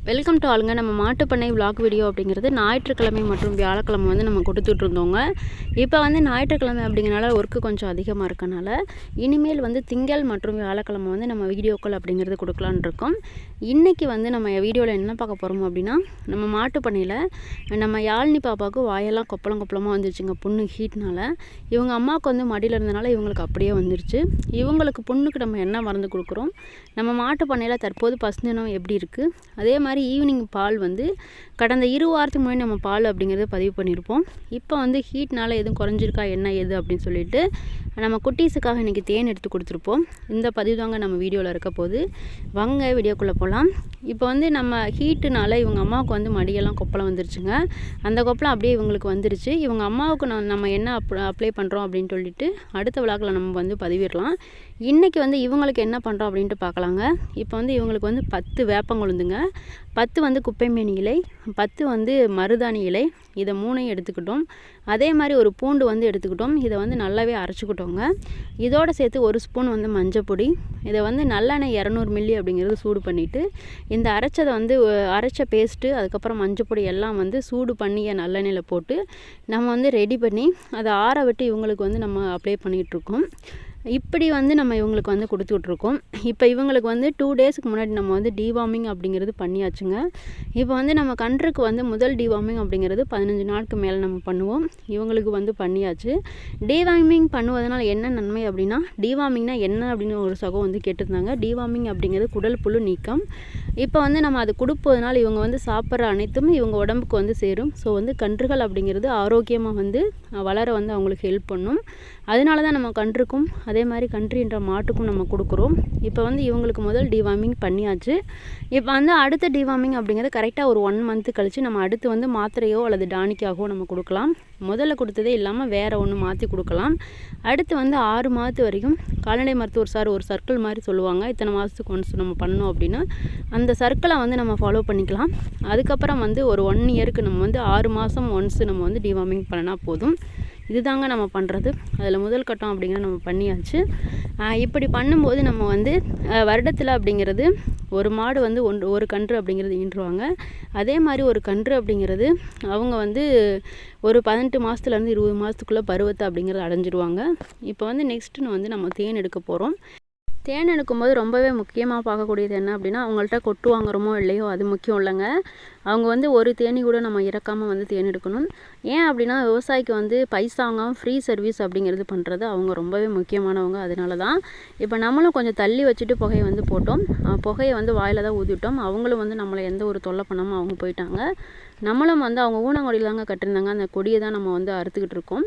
Welcome to ஆளுங்க. நம்ம மாட்டுப்பண்ணை vlog video அப்படிங்கிறது ஞாயிற்றுக்கிழமை மற்றும் வியாழக்கிழமை வந்து நம்ம கொடுத்துட்டு இருந்தோங்க. இப்போ வந்து ஞாயிற்றுக்கிழமை அப்படிங்கிறனால ஒர்க்கு கொஞ்சம் அதிகமாக இருக்கனால இனிமேல் வந்து திங்கள் மற்றும் வியாழக்கிழமை வந்து நம்ம வீடியோக்கள் அப்படிங்கிறது கொடுக்கலான்னு இருக்கோம். இன்றைக்கி வந்து நம்ம வீடியோவில் என்ன பார்க்க போகிறோம் அப்படின்னா, நம்ம மாட்டுப்பண்ணையில் நம்ம யாழினி பாப்பாவுக்கு வாயெல்லாம் கொப்பளமாக வந்துருச்சுங்க புண்ணு ஹீட்னால். இவங்க அம்மாவுக்கு வந்து மடியில் இருந்தனால இவங்களுக்கு அப்படியே வந்துருச்சு. இவங்களுக்கு புண்ணுக்கு நம்ம என்ன மருந்து கொடுக்குறோம், நம்ம மாட்டுப்பண்ணையில் தற்போது பசுந்தினம் எப்படி இருக்குது, அதே மாதிரி ஈவினிங் பால் வந்து கடந்த 2 வாரத்துக்கு முன்னாடி நம்ம பால் அப்படிங்கிறத பதிவு பண்ணியிருப்போம். இப்போ வந்து ஹீட்னால் எதுவும் குறைஞ்சிருக்கா என்ன ஏது அப்படின்னு சொல்லிட்டு நம்ம குட்டீஸுக்காக இன்றைக்கி தேன் எடுத்து கொடுத்துருப்போம். இந்த பதிவு தாங்க நம்ம வீடியோவில் இருக்க போது. வாங்க வீடியோக்குள்ளே போகலாம். இப்போ வந்து நம்ம ஹீட்டுனால இவங்க அம்மாவுக்கு வந்து மடியெல்லாம் கொப்பளம் வந்துருச்சுங்க. அந்த கொப்பளம் அப்படியே இவங்களுக்கு வந்துருச்சு. இவங்க அம்மாவுக்கு நம்ம என்ன அப்ளை பண்ணுறோம் அப்படின்னு சொல்லிட்டு அடுத்த விழாக்கில் நம்ம வந்து பதிவிடலாம். இன்றைக்கி வந்து இவங்களுக்கு என்ன பண்ணுறோம் அப்படின்ட்டு பார்க்கலாங்க. இப்போ வந்து இவங்களுக்கு வந்து 10 வேப்பங்கொழுந்துங்க, 10 வந்து குப்பைமேனி இலை, 10 வந்து மருதாணி இலை, இதை 3ஐயும் எடுத்துக்கிட்டோம். அதே மாதிரி ஒரு பூண்டு வந்து எடுத்துக்கிட்டோம். இதை வந்து நல்லாவே அரைச்சிக்கிட்டோங்க. இதோடு சேர்த்து 1 ஸ்பூன் வந்து மஞ்சப்பொடி, இதை வந்து நல்லெண்ணெய் 200 மில்லி அப்படிங்கிறது சூடு பண்ணிவிட்டு இந்த அரைச்சதை வந்து அரைச்ச பேஸ்ட்டு, அதுக்கப்புறம் மஞ்சப்பொடி எல்லாம் வந்து சூடு பண்ணிய நல்லெண்ணெயில் போட்டு நம்ம வந்து ரெடி பண்ணி அதை ஆற விட்டு இவங்களுக்கு வந்து நம்ம அப்ளை பண்ணிகிட்ருக்கோம். இப்படி வந்து நம்ம இவங்களுக்கு வந்து கொடுத்துட்ருக்கோம். இப்போ இவங்களுக்கு வந்து 2 டேஸுக்கு முன்னாடி நம்ம வந்து டிவார்மிங் அப்படிங்கிறது பண்ணியாச்சுங்க. இப்போ வந்து நம்ம கன்றுக்கு வந்து முதல் டிவார்மிங் அப்படிங்கிறது 15 நாளுக்கு மேலே நம்ம பண்ணுவோம். இவங்களுக்கு வந்து பண்ணியாச்சு. டிவார்மிங் பண்ணுவதனால் என்ன நன்மை அப்படின்னா, டிவார்மிங்னா என்ன அப்படின்னு ஒரு சகம் வந்து கேட்டிருந்தாங்க. டிவார்மிங் அப்படிங்கிறது குடல் புழு நீக்கம். இப்போ வந்து நம்ம அது கொடுப்பதனால இவங்க வந்து சாப்பிட்ற அனைத்தும் இவங்க உடம்புக்கு வந்து சேரும். ஸோ வந்து கன்றுகள் அப்படிங்கிறது ஆரோக்கியமாக வந்து வளர வந்து அவங்களுக்கு ஹெல்ப் பண்ணும். அதனால தான் நம்ம கன்றுக்கும் அதே மாதிரி கன்றுன்ற மாட்டுக்கும் நம்ம கொடுக்குறோம். இப்போ வந்து இவங்களுக்கு முதல் டிவார்மிங் பண்ணியாச்சு. இப்போ வந்து அடுத்த டிவார்மிங் அப்படிங்கிறது கரெக்டாக ஒரு 1 மந்த்து கழித்து நம்ம அடுத்து வந்து மாத்திரையோ அல்லது டானிக்காகவோ நம்ம கொடுக்கலாம். முதல்ல கொடுத்ததே இல்லாமல் வேறு ஒன்று மாற்றி கொடுக்கலாம். அடுத்து வந்து 6 மாதத்து வரைக்கும் கால்நடை மருத்துவர் சார் ஒரு சர்க்கிள் மாதிரி சொல்லுவாங்க. இத்தனை மாதத்துக்கு ஒன்ஸ் நம்ம பண்ணோம் அப்படின்னு அந்த சர்க்கிளை வந்து நம்ம ஃபாலோ பண்ணிக்கலாம். அதுக்கப்புறம் வந்து ஒரு 1 இயருக்கு நம்ம வந்து 6 மாதம் ஒன்ஸ் நம்ம வந்து டிவார்மிங் பண்ணினா போதும். இதுதாங்க நம்ம பண்ணுறது. அதில் முதல் கட்டம் அப்படிங்கிறது நம்ம பண்ணியாச்சு. இப்படி பண்ணும்போது நம்ம வந்து வருடத்தில் அப்படிங்கிறது ஒரு மாடு வந்து ஒரு கன்று அப்படிங்கிறது ஈன்றுவாங்க. அதே மாதிரி ஒரு கன்று அப்படிங்கிறது அவங்க வந்து ஒரு 18 மாதத்துலேருந்து 20 மாதத்துக்குள்ளே பருவத்தை அப்படிங்கிறது அடைஞ்சிடுவாங்க. இப்போ வந்து நெக்ஸ்ட்டு வந்து நம்ம தேன் எடுக்க போகிறோம். தேன் எடுக்கும்போது ரொம்பவே முக்கியமாக பார்க்கக்கூடியது என்ன அப்படின்னா, அவங்கள்ட்ட கொட்டு வாங்குறோமோ இல்லையோ அது முக்கியம் இல்லைங்க. அவங்க வந்து ஒரு தேனி கூட நம்ம இறக்காமல் வந்து தேன் எடுக்கணும். ஏன் அப்படின்னா, விவசாயிக்கு வந்து பைசாங்காமல் ஃப்ரீ சர்வீஸ் அப்படிங்கிறது பண்ணுறது அவங்க ரொம்பவே முக்கியமானவங்க. அதனால தான் இப்போ நம்மளும் கொஞ்சம் தள்ளி வச்சுட்டு புகையை வந்து போட்டோம். புகையை வந்து வாயில் தான் ஊதிவிட்டோம். அவங்களும் வந்து நம்மளை எந்த ஒரு தொல்லை பண்ணாமல் அவங்க போயிட்டாங்க. நம்மளும் வந்து அவங்க ஊனங்கொடியில் தாங்க கட்டியிருந்தாங்க. அந்த கொடியை தான் நம்ம வந்து அறுத்துக்கிட்டு இருக்கோம்.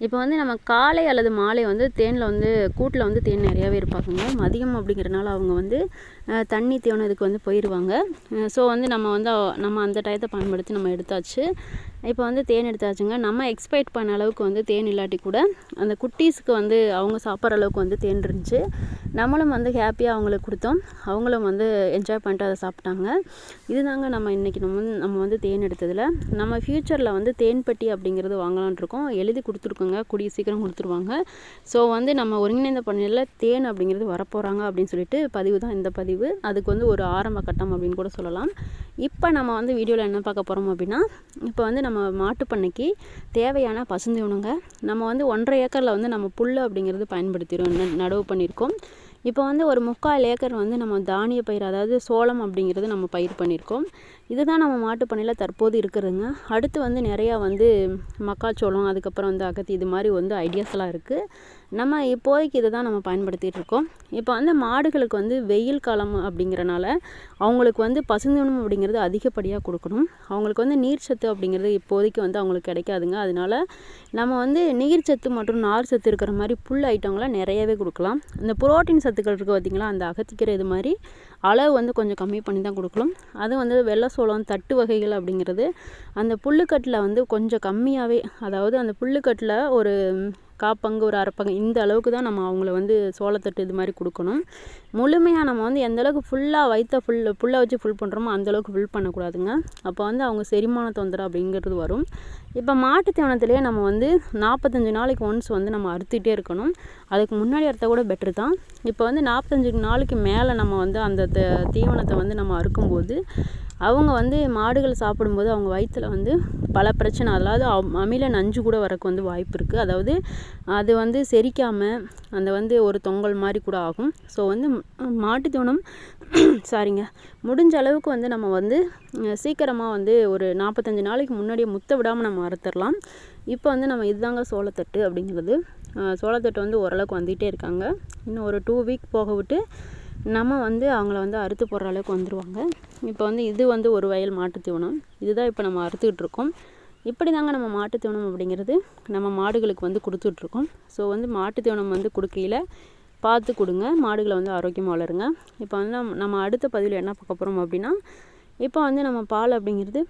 இப்போ வந்து நம்ம காலை அல்லது மாலை வந்து தேனில் வந்து கூட்டில் வந்து தேன் நிறையாவே இருப்பாங்க. மதியம் அப்படிங்கிறனால அவங்க வந்து தண்ணி தீவனம் இதுக்கு வந்து போயிடுவாங்க. ஸோ வந்து நம்ம அந்த டயத்தை பயன்படுத்தி நம்ம எடுத்தாச்சு. இப்போ வந்து தேன் எடுத்தாச்சுங்க. நம்ம எக்ஸ்பெக்ட் பண்ண அளவுக்கு வந்து தேன் இல்லாட்டி கூட அந்த குட்டீஸுக்கு வந்து அவங்க சாப்பிட்ற அளவுக்கு வந்து தேன் இருந்துச்சு. நம்மளும் வந்து ஹாப்பியாக அவங்களுக்கு கொடுத்தோம். அவங்களும் வந்து என்ஜாய் பண்ணிட்டு அதை சாப்பிட்டாங்க. இதுதாங்க நம்ம இன்றைக்கி நம்ம வந்து தேன் எடுத்ததில். நம்ம ஃப்யூச்சரில் வந்து தேன் பெட்டி அப்படிங்கிறது வாங்கலான் இருக்கோம். எழுதி கொடுத்துருக்கோங்க, கூடிய சீக்கிரம் கொடுத்துருவாங்க. ஸோ வந்து நம்ம ஒருங்கிணைந்த பண்ணையில் தேன் அப்படிங்கிறது வரப்போகிறாங்க அப்படின்னு சொல்லிட்டு பதிவு தான் இந்த பதிவு. அதுக்கு வந்து ஒரு ஆரம்ப கட்டம் அப்படின்னு கூட சொல்லலாம். இப்போ நம்ம வந்து வீடியோவில் என்ன பார்க்க போகிறோம் அப்படின்னா, இப்போ வந்து நம்ம மாட்டுப்பண்ணைக்கு தேவையான பசுந்தீவனங்க நம்ம வந்து 1.5 ஏக்கரில் வந்து நம்ம புல் அப்படிங்கிறது பயன்படுத்திடுவோம், நடவு பண்ணியிருக்கோம். இப்போ வந்து ஒரு 3/4 ஏக்கர் வந்து நம்ம தானிய பயிர், அதாவது சோளம் அப்படிங்கிறது நம்ம பயிர் பண்ணியிருக்கோம். இதுதான் நம்ம மாட்டுப்பண்ணையில் தற்போது இருக்கிறதுங்க. அடுத்து வந்து நிறையா வந்து மக்காச்சோளம், அதுக்கப்புறம் வந்து அகத்தி, இது மாதிரி வந்து ஐடியாஸ்லாம் இருக்குது. நம்ம இப்போதைக்கு இதை தான் நம்ம பயன்படுத்திகிட்டு இருக்கோம். இப்போ வந்து மாடுகளுக்கு வந்து வெயில் காலம் அப்படிங்கிறனால அவங்களுக்கு வந்து பசுந்தீவனம் அப்படிங்கிறது அதிகப்படியாக கொடுக்கணும். அவங்களுக்கு வந்து நீர்ச்சத்து அப்படிங்கிறது இப்போதைக்கு வந்து அவங்களுக்கு கிடைக்காதுங்க. அதனால நம்ம வந்து நீர்ச்சத்து மற்றும் நார் சத்து இருக்கிற மாதிரி புல் ஐட்டங்களாம் நிறையவே கொடுக்கலாம். இந்த புரோட்டீன் சத்துக்கள் இருக்குது பார்த்திங்களா, அந்த அகத்திக்கீரை இது மாதிரி அளவு வந்து கொஞ்சம் கம்மி பண்ணி தான் கொடுக்கலாம். அது வந்து வெள்ளை சோளம், தட்டு வகைகள் அப்படிங்கிறது அந்த புல்லுக்கட்டில் வந்து கொஞ்சம் கம்மியாகவே, அதாவது அந்த புல்லுக்கட்டில் ஒரு 1/4 பங்கு ஒரு 1/2 பங்கு இந்த அளவுக்கு தான் நம்ம அவங்கள வந்து சோளத்தட்டு இது மாதிரி கொடுக்கணும். முழுமையாக நம்ம வந்து எந்தளவுக்கு ஃபுல்லாக வயிற்ற புல்லை வச்சு ஃபுல் பண்ணுறோமோ அந்தளவுக்கு ஃபுல் பண்ணக்கூடாதுங்க. அப்போ வந்து அவங்க செரிமான தொந்தரவு அப்படிங்கிறது வரும். இப்போ மாட்டு தீவனத்திலே நம்ம வந்து 45 நாளைக்கு ஒன்ஸ் வந்து நம்ம அறுத்துக்கிட்டே இருக்கணும். அதுக்கு முன்னாடி அறுத்தா கூட பெட்ரு தான். இப்போ வந்து 45 நாளைக்கு மேலே நம்ம வந்து அந்த தீவனத்தை வந்து நம்ம அறுக்கும்போது அவங்க வந்து மாடுகள் சாப்பிடும்போது அவங்க வயிற்றில் வந்து பல பிரச்சனை, அதாவது அமில நஞ்சு கூட வரக்கு வந்து வாய்ப்பு இருக்குது. அதாவது அது வந்து செரிக்காமல் அந்த வந்து ஒரு தொங்கல் மாதிரி கூட ஆகும். ஸோ வந்து மாட்டு தீவனம் சாரிங்க முடிஞ்ச அளவுக்கு வந்து நம்ம வந்து சீக்கிரமாக வந்து ஒரு 45 நாளைக்கு முன்னாடியே முத்த விடாமல் நம்ம அறுத்துடலாம். இப்போ வந்து நம்ம இதுதாங்க சோளத்தட்டு அப்படிங்கிறது. சோளத்தட்டு வந்து ஓரளவுக்கு வந்துகிட்டே இருக்காங்க. இன்னும் ஒரு 2 வீக் போக விட்டு நம்ம வந்து அவங்கள வந்து அறுத்து போடுற அளவுக்கு வந்துடுவாங்க. இப்போ வந்து இது வந்து ஒரு வயல் மாட்டு தீவனம், இதுதான் இப்போ நம்ம அறுத்துக்கிட்டு இருக்கோம். இப்படி தாங்க நம்ம மாட்டு தீவனம் அப்படிங்கிறது நம்ம மாடுகளுக்கு வந்து கொடுத்துட்ருக்கோம். ஸோ வந்து மாட்டு தீவனம் வந்து கொடுக்கையில் பார்த்து கொடுங்க, மாடுகளை வந்து ஆரோக்கியமாக வளருங்க. இப்போ வந்து நம்ம அடுத்த பதிவில் என்ன பார்க்க போகிறோம் அப்படின்னா, இப்போ வந்து நம்ம பால் அப்படிங்கிறது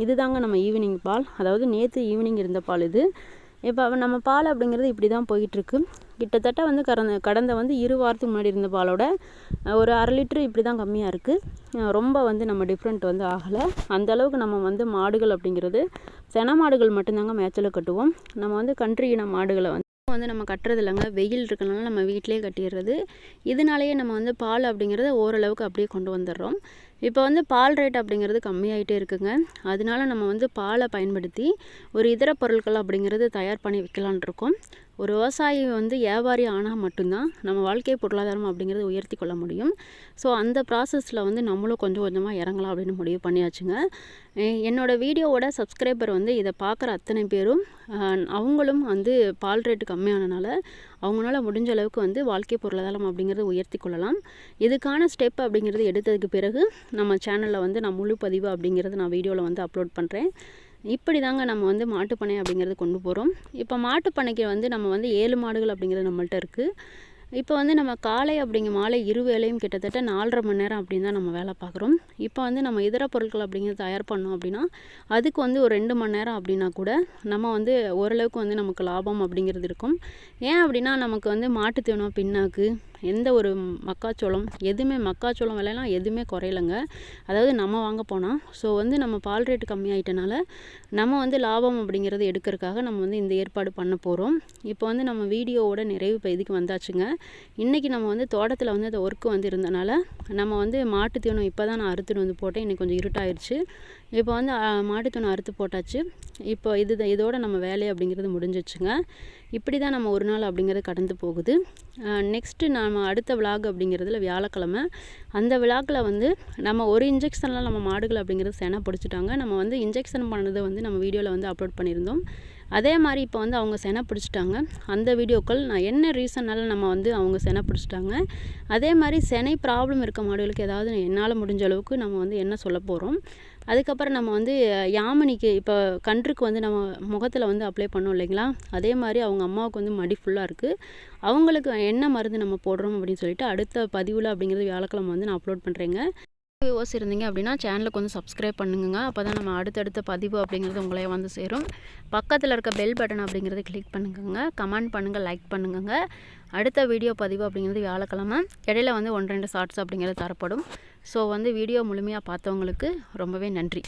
இது தாங்க நம்ம ஈவினிங் பால், அதாவது நேற்று ஈவினிங் இருந்த பால் இது. இப்போ நம்ம பால் அப்படிங்கிறது இப்படி தான் போயிட்டுருக்கு. கிட்டத்தட்ட வந்து கடந்த வந்து 2 வாரத்துக்கு முன்னாடி இருந்த பாலோட ஒரு 1/2 லிட்டரு இப்படி தான் கம்மியாக இருக்குது. ரொம்ப வந்து நம்ம டிஃப்ரெண்ட் வந்து ஆகலை. அந்தளவுக்கு நம்ம வந்து மாடுகள் அப்படிங்கிறது சென மாடுகள் மட்டும்தாங்க மேய்ச்சலுக்கு கட்டுவோம். நம்ம வந்து கன்ட்ரி இன மாடுகளை வந்து நம்ம கட்டுறது இல்லைங்க. வெயில் இருக்கனால நம்ம வீட்டிலே கட்டிடுறது. இதனாலேயே நம்ம வந்து பால் அப்படிங்கிறத ஓரளவுக்கு அப்படியே கொண்டு வந்துடுறோம். இப்போ வந்து பால் ரேட் அப்படிங்கிறது கம்மியாகிட்டே இருக்குங்க. அதனால நம்ம வந்து பாலை பயன்படுத்தி ஒரு இதர பொருட்கள் அப்படிங்கிறது தயார் பண்ணி விற்கலான் இருக்கோம். ஒரு விவசாயி வந்து வியாபாரி ஆனால் மட்டும்தான் நம்ம வாழ்க்கை பொருளாதாரம் அப்படிங்கிறது உயர்த்தி கொள்ள முடியும். ஸோ அந்த ப்ராசஸில் வந்து நம்மளும் கொஞ்சம் கொஞ்சமாக இறங்கலாம் அப்படின்னு முடிவு பண்ணியாச்சுங்க. என்னோடய வீடியோவோட சப்ஸ்கிரைபர் வந்து இதை பார்க்குற அத்தனை பேரும் அவங்களும் வந்து பால் ரேட்டு கம்மியானனால அவங்களால முடிஞ்ச அளவுக்கு வந்து வாழ்க்கை பொருளாதாரம் அப்படிங்கிறது உயர்த்தி கொள்ளலாம். இதுக்கான ஸ்டெப் அப்படிங்கிறது எடுத்ததுக்கு பிறகு நம்ம சேனலில் வந்து நான் முழு பதிவு அப்படிங்கிறது நான் வீடியோவில் வந்து அப்லோட் பண்ணுறேன். இப்படி தாங்க நம்ம வந்து மாட்டுப்பண்ணை அப்படிங்கிறது கொண்டு போகிறோம். இப்போ மாட்டுப்பண்ணைக்கு வந்து நம்ம வந்து 7 மாடுகள் அப்படிங்கிறது நம்மள்ட்ட இருக்குது. இப்போ வந்து நம்ம காலை மாலை 2 வேளையும் கிட்டத்தட்ட 4.5 மணி நேரம் அப்படின்னு தான் நம்ம வேலை பார்க்குறோம். இப்போ வந்து நம்ம இதர பொருட்கள் அப்படிங்கிறது தயார் பண்ணோம் அப்படின்னா அதுக்கு வந்து ஒரு 2 மணி நேரம் அப்படின்னா கூட நம்ம வந்து ஓரளவுக்கு வந்து நமக்கு லாபம் அப்படிங்கிறது இருக்கும். ஏன் அப்படின்னா நமக்கு வந்து மாட்டு தீவனம், பின்னாக்கு, எந்த ஒரு மக்காச்சோளம் எதுவுமே மக்காச்சோளம் விலையெல்லாம் எதுவுமே குறையலைங்க, அதாவது நம்ம வாங்க போனால். ஸோ வந்து நம்ம பால் ரேட்டு கம்மியாயிட்டனால நம்ம வந்து லாபம் அப்படிங்கிறது எடுக்கிறதுக்காக நம்ம வந்து இந்த ஏற்பாடு பண்ண போகிறோம். இப்போ வந்து நம்ம வீடியோவோட நிறைவு பகுதிக்கு வந்தாச்சுங்க. இன்றைக்கி நம்ம வந்து தோட்டத்தில் வந்து அந்த ஒர்க்கு வந்து இருந்தனால நம்ம வந்து மாட்டு தீவனம் இப்போ தான் நான் அறுத்துட்டு வந்து போட்டேன். இன்றைக்கி கொஞ்சம் இருட்டாயிருச்சு. இப்போ வந்து மாட்டு தீவனம் அறுத்து போட்டாச்சு. இப்போ இதோட நம்ம வேலை அப்படிங்கிறது முடிஞ்சிச்சுங்க. இப்படி தான் நம்ம ஒரு நாள் அப்படிங்கிறது கடந்து போகுது. நெக்ஸ்ட்டு நம்ம அடுத்த விளாக் அப்படிங்கிறதுல வியாழக்கிழமை, அந்த விளாக்கில் வந்து நம்ம ஒரு இன்ஜெக்ஷனில் நம்ம மாடுகள் அப்படிங்கிறது செனை பிடிச்சிட்டாங்க. நம்ம வந்து இன்ஜெக்ஷன் பண்ணதை வந்து நம்ம வீடியோவில் வந்து அப்லோட் பண்ணியிருந்தோம். அதே மாதிரி இப்போ வந்து அவங்க செனை பிடிச்சிட்டாங்க. அந்த வீடியோக்கள் நான் என்ன ரீசன்னால நம்ம வந்து அவங்க செனை பிடிச்சிட்டாங்க, அதே மாதிரி செனை ப்ராப்ளம் இருக்க மாடுகளுக்கு ஏதாவது என்னால் முடிஞ்ச அளவுக்கு நம்ம வந்து என்ன சொல்ல போகிறோம். அதுக்கப்புறம் நம்ம வந்து யாமினிக்கு இப்போ கன்றுக்கு வந்து நம்ம முகத்தில் வந்து அப்ளை பண்ணோம் இல்லைங்களா, அதே மாதிரி அவங்க அம்மாவுக்கு வந்து மடி ஃபுல்லாக இருக்குது. அவங்களுக்கு என்ன மருந்து நம்ம போடுறோம் அப்படின்னு சொல்லிட்டு அடுத்த பதிவில் அப்படிங்கிறது வியாழக்கிழமை வந்து நான் அப்லோட் பண்ணுறேங்க. வியூவர்ஸ் இருந்தீங்க அப்படின்னா சேனலுக்கு வந்து சப்ஸ்கிரைப் பண்ணுங்க. அப்போ தான் நம்ம அடுத்தடுத்த பதிவு அப்படிங்கிறது உங்களே வந்து சேரும். பக்கத்தில் இருக்க பெல் பட்டன் அப்படிங்கிறத கிளிக் பண்ணுங்க, கமெண்ட் பண்ணுங்கள், லைக் பண்ணுங்க. அடுத்த வீடியோ பதிவு அப்படிங்கிறது வியாழக்கிழமை. இடையில வந்து 1-2 ஷார்ட்ஸ் அப்படிங்கிறது தரப்படும். ஸோ வந்து வீடியோ முழுமையாக பார்த்தவங்களுக்கு ரொம்பவே நன்றி.